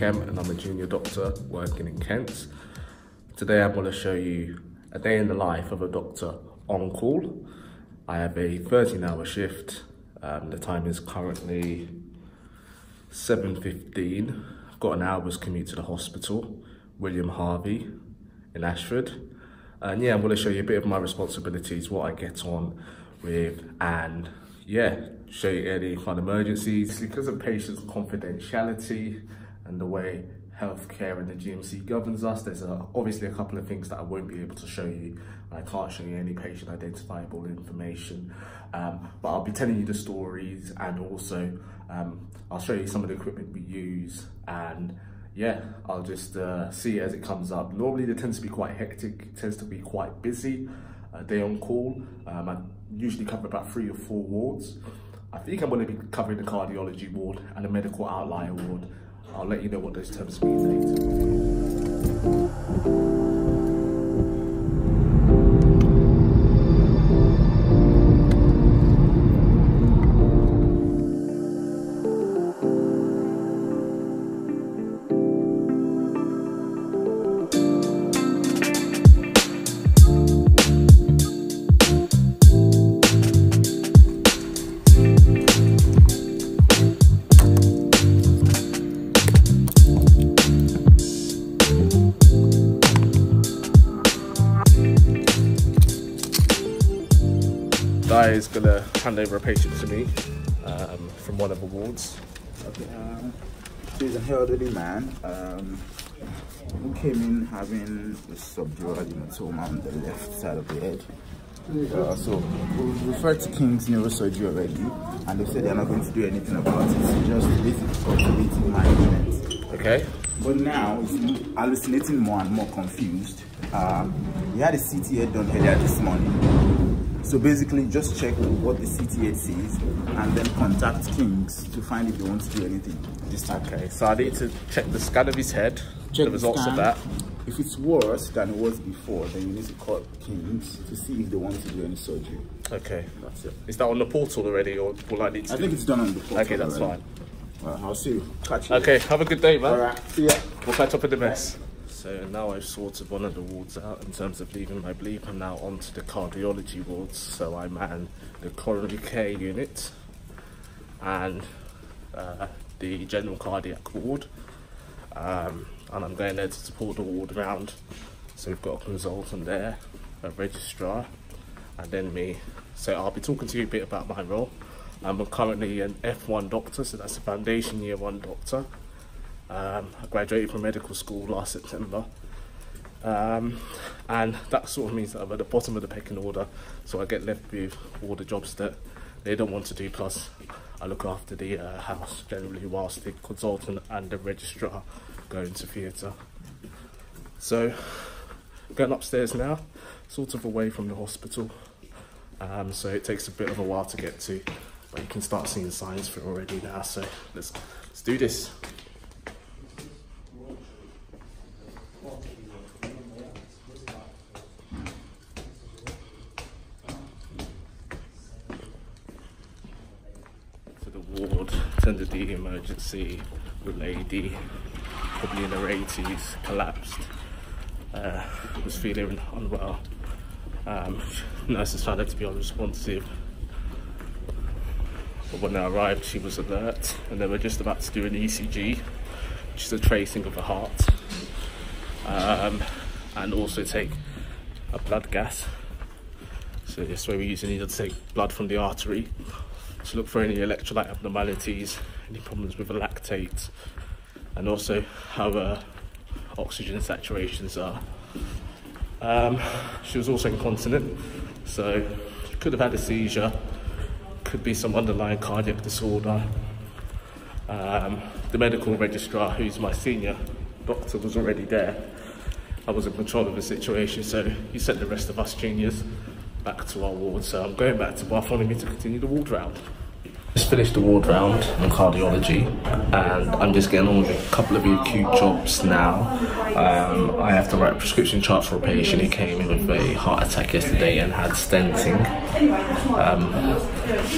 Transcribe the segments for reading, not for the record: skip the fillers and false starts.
Kemp and I'm a junior doctor working in Kent. Today I'm going to show you a day in the life of a doctor on call. I have a 13-hour shift. The time is currently 7:15. I've got an hour's commute to the hospital, William Harvey in Ashford. And yeah, I'm going to show you a bit of my responsibilities, what I get on with, and yeah, show you any kind of emergencies. Because of patients' confidentiality and the way healthcare and the GMC governs us, there's obviously a couple of things that I won't be able to show you. I can't show you any patient identifiable information, but I'll be telling you the stories, and also I'll show you some of the equipment we use, and yeah, I'll just see it as it comes up. Normally there tends to be quite hectic, it tends to be quite busy, day on call. I usually cover about 3 or 4 wards. I think I'm going to be covering the cardiology ward and the medical outlier ward. I'll let you know what those terms mean later. Guy is going to hand over a patient to me from one of the wards. Okay, so he's an elderly man who came in having a subdural hematoma on the left side of the head. So we've referred to King's neurosurgery already, and they said they're not going to do anything about it, just basic conservative management. Okay. But now he's hallucinating more and more confused. He had a CT head done earlier this morning. So basically just check what the CT says and then contact King's to find if they want to do anything this time. Okay, so I need to check the scan of his head, check the results of that. If it's worse than it was before, then you need to call King's to see if they want to do any surgery. Okay. That's it. Is that on the portal already, or will I need to? I think it's done on the portal. Okay, that's already. fine. I'll see you. Catch you. Okay, have a good day, man. Alright, see ya. We'll catch up in the mess. So now I've sorted one of the wards out in terms of leaving my bleep. I'm now onto the cardiology wards. So I man the coronary care unit and the general cardiac ward. And I'm going there to support the ward round. So we've got a consultant there, a registrar, and then me. So I'll be talking to you a bit about my role. I'm currently an F1 doctor, so that's a foundation year 1 doctor. I graduated from medical school last September, and that sort of means that I'm at the bottom of the pecking order, so I get left with all the jobs that they don't want to do, plus I look after the house generally whilst the consultant and the registrar go into theatre. So going upstairs now, sort of away from the hospital, so it takes a bit of a while to get to, but you can start seeing signs for it already now, so let's do this. Ward, attended the emergency, the lady, probably in her 80s, collapsed, was feeling unwell. Nurses found her to be unresponsive, but when they arrived she was alert, and they were just about to do an ECG, which is a tracing of the heart, and also take a blood gas. So this way we usually need to take blood from the artery to look for any electrolyte abnormalities, any problems with the lactate, and also how oxygen saturations are. She was also incontinent, so she could have had a seizure, could be some underlying cardiac disorder. The medical registrar, who's my senior doctor, was already there. I was in control of the situation, so he sent the rest of us juniors back to our ward. So I'm going back to Bartholomew to continue the ward round. Just finished the ward round on cardiology, and I'm just getting on with a couple of acute jobs now. I have to write a prescription chart for a patient who came in with a heart attack yesterday and had stenting.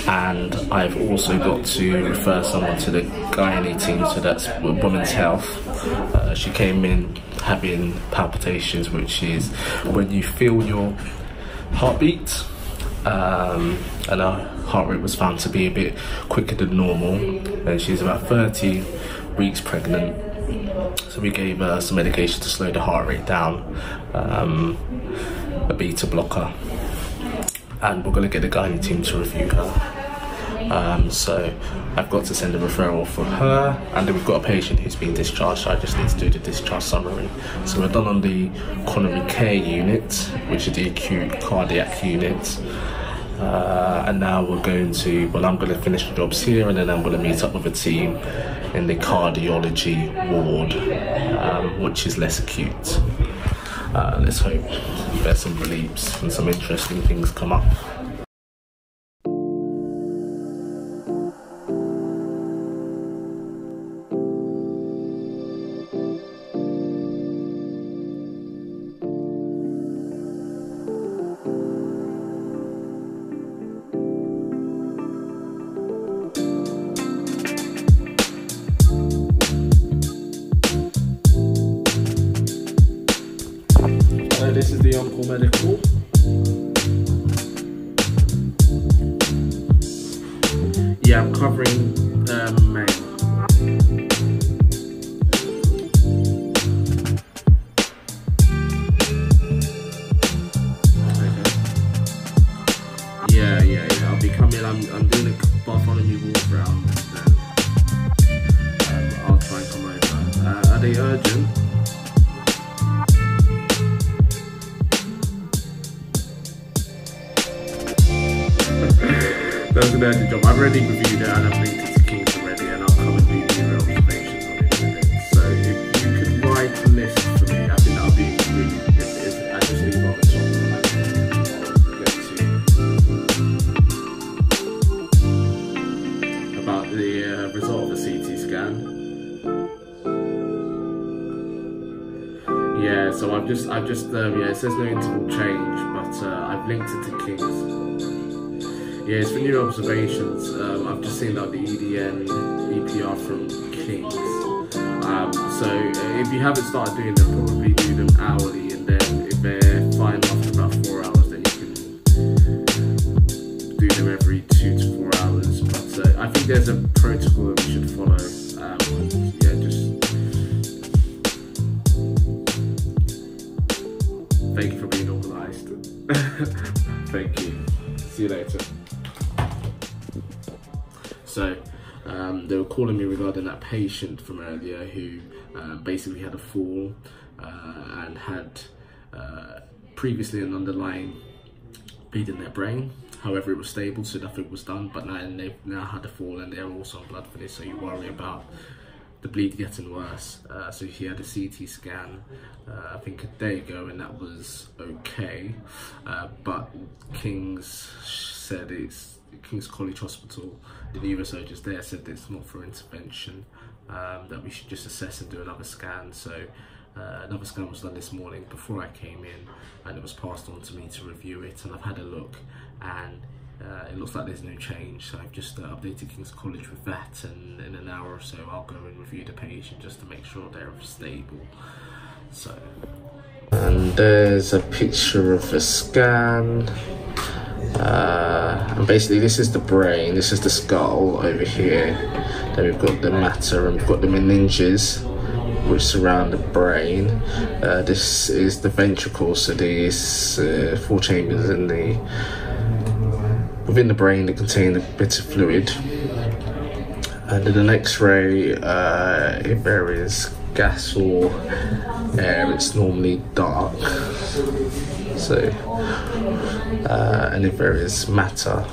And I've also got to refer someone to the gynae team, so that's Women's Health. She came in having palpitations, which is when you feel your heartbeat. And her heart rate was found to be a bit quicker than normal, and she's about 30 weeks pregnant, so we gave her some medication to slow the heart rate down, a beta blocker, and we're going to get the gynae team to review her. So I've got to send a referral for her, and then we've got a patient who's been discharged, so I just need to do the discharge summary. So we're done on the coronary care unit, which is the acute cardiac unit. And now we're going to, well, I'm going to finish the jobs here, and then I'm going to meet up with a team in the cardiology ward, which is less acute. Let's hope there's some reliefs and some interesting things come up. This is the on-call medical. Yeah, I'm covering May. Okay. Yeah. I'll be coming. I'm doing a bartholomew walk round, and then I'll try and come over. Are they urgent? That's an urgent job. I've already reviewed it and I've linked it to Kings already, and I'll come and do your observations on it in a minute. So if you could write a list for me, I think that would be really good. I just leave on the top and I'll get to about the result of the CT scan. Yeah, so I've just yeah, it says no interval change, but I've linked it to Kings. Yeah, it's for new observations. I've just seen that the EDN EPR from Kings. So if you haven't started doing them, probably do them hourly, and then if they're fine after about 4 hours, then you can do them every 2 to 4 hours. But I think there's a protocol that we should follow. Yeah, just thank you for being organised. Thank you. See you later. So they were calling me regarding that patient from earlier who basically had a fall and had previously an underlying bleed in their brain. However, it was stable, so nothing was done, but now they've now had a fall and they're also on blood thinners, so you worry about the bleed getting worse. So he had a CT scan I think a day ago, and that was okay, but King's said it's King's College Hospital, the neurosurgeons there said that it's not for intervention, that we should just assess and do another scan. So another scan was done this morning before I came in, and it was passed on to me to review it, and I've had a look, and it looks like there's no change. So I've just updated King's College with that, and in an hour or so I'll go and review the patient just to make sure they're stable. So, and there's a picture of a scan. And basically this is the brain, this is the skull over here, then we've got the matter and we've got the meninges which surround the brain. This is the ventricle, so these 4 chambers in within the brain that contain a bit of fluid. And in an X-ray, if there is gas or air, it's normally dark. So, and if there is matter,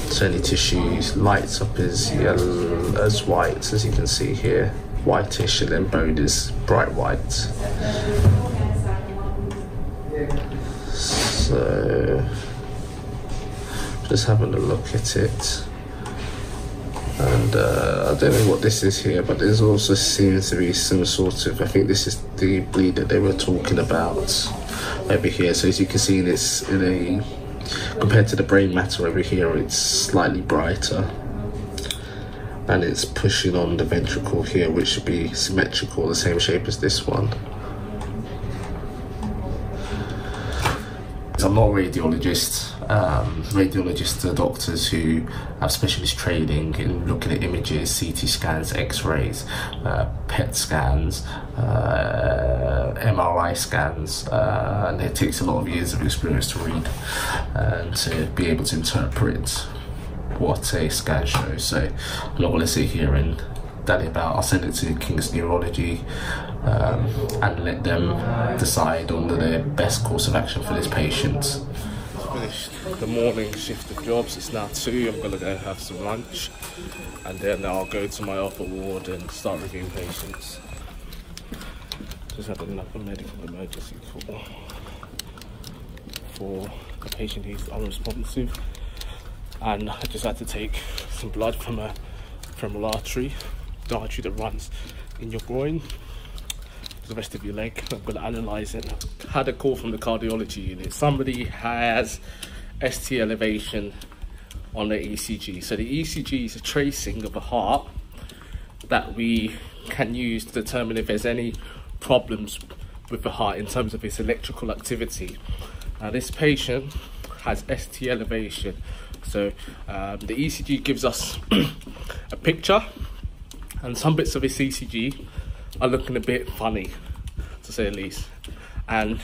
so any tissues, lights up as yellow, as white, as you can see here, whitish, and then bone is bright white. So, just having a look at it. and I don't know what this is here, but there's also seems to be some sort of, I think this is the bleed that they were talking about over here. So as you can see, this in a, compared to the brain matter over here, it's slightly brighter, and it's pushing on the ventricle here, which should be symmetrical, the same shape as this one. I'm not a radiologist. Radiologists are doctors who have specialist training in looking at images, CT scans, X-rays, PET scans, MRI scans, and it takes a lot of years of experience to read and to be able to interpret what a scan shows. So I'm not going to sit here and dally about. I'll send it to King's Neurology and let them decide on the best course of action for this patient. Finished the morning shift of jobs. It's now 2. I'm going to go have some lunch, and then I'll go to my upper ward and start reviewing patients. Just had another medical emergency call for a patient who's unresponsive, and I just had to take some blood from a femoral artery, the artery that runs in your groin, the rest of your leg. I'm going to analyse it. I had a call from the cardiology unit. Somebody has ST elevation on the ECG. So the ECG is a tracing of a heart that we can use to determine if there's any problems with the heart in terms of its electrical activity. Now this patient has ST elevation. So the ECG gives us a picture, and some bits of its ECG are looking a bit funny, to say the least. And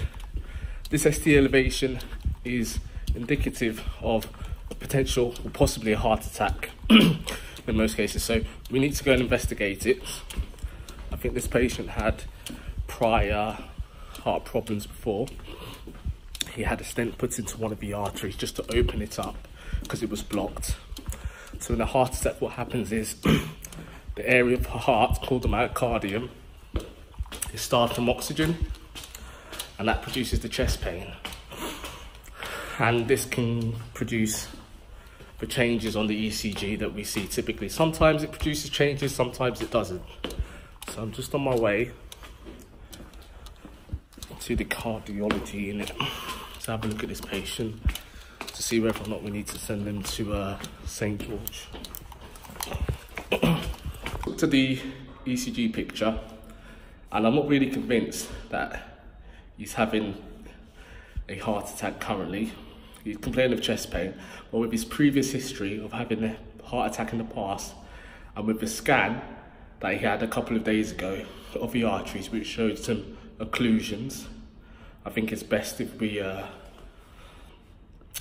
this ST elevation is indicative of a potential or possibly a heart attack in most cases. So we need to go and investigate it. I think this patient had prior heart problems before. He had a stent put into one of the arteries just to open it up because it was blocked. So in a heart attack, what happens is the area of the heart called the myocardium is starved from oxygen, and that produces the chest pain. And this can produce the changes on the ECG that we see typically. Sometimes it produces changes, sometimes it doesn't. So I'm just on my way to the cardiology unit to have a look at this patient to see whether or not we need to send them to St. George. To the ECG picture, and I'm not really convinced that he's having a heart attack currently. He's complaining of chest pain, but with his previous history of having a heart attack in the past, and with the scan that he had a couple of days ago of the arteries, which showed some occlusions, I think it's best if we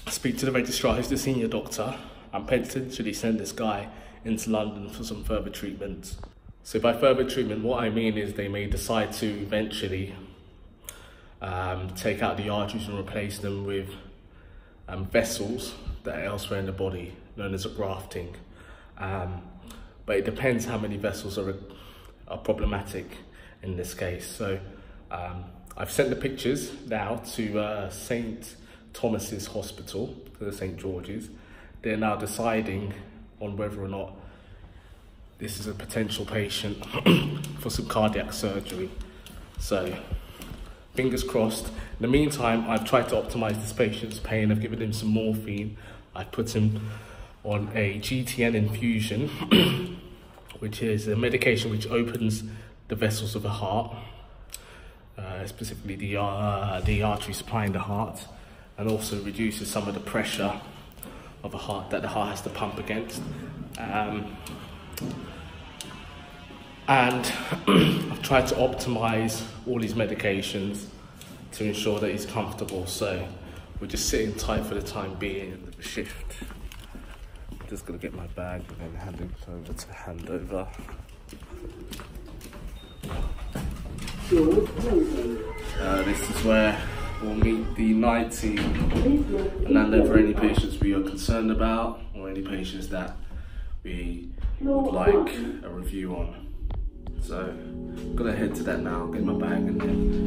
speak to the registrar, who's the senior doctor, and potentially send this guy into London for some further treatment. So by further treatment, what I mean is they may decide to eventually take out the arteries and replace them with vessels that are elsewhere in the body, known as a grafting. But it depends how many vessels are problematic in this case. So I've sent the pictures now to St. Thomas's Hospital, to the St. George's. They're now deciding on whether or not this is a potential patient for some cardiac surgery. So fingers crossed. In the meantime, I've tried to optimize this patient's pain. I've given him some morphine. I've put him on a GTN infusion, which is a medication which opens the vessels of the heart, specifically the artery supplying the heart, and also reduces some of the pressure of a heart that the heart has to pump against. And I've tried to optimize all these medications to ensure that he's comfortable. So we're just sitting tight for the time being at the shift. I'm just gonna get my bag and then hand it over to handover. This is where we'll meet the night team and hand over any patients we are concerned about or any patients that we would like a review on. So I'm gonna head to that now, get my bag and then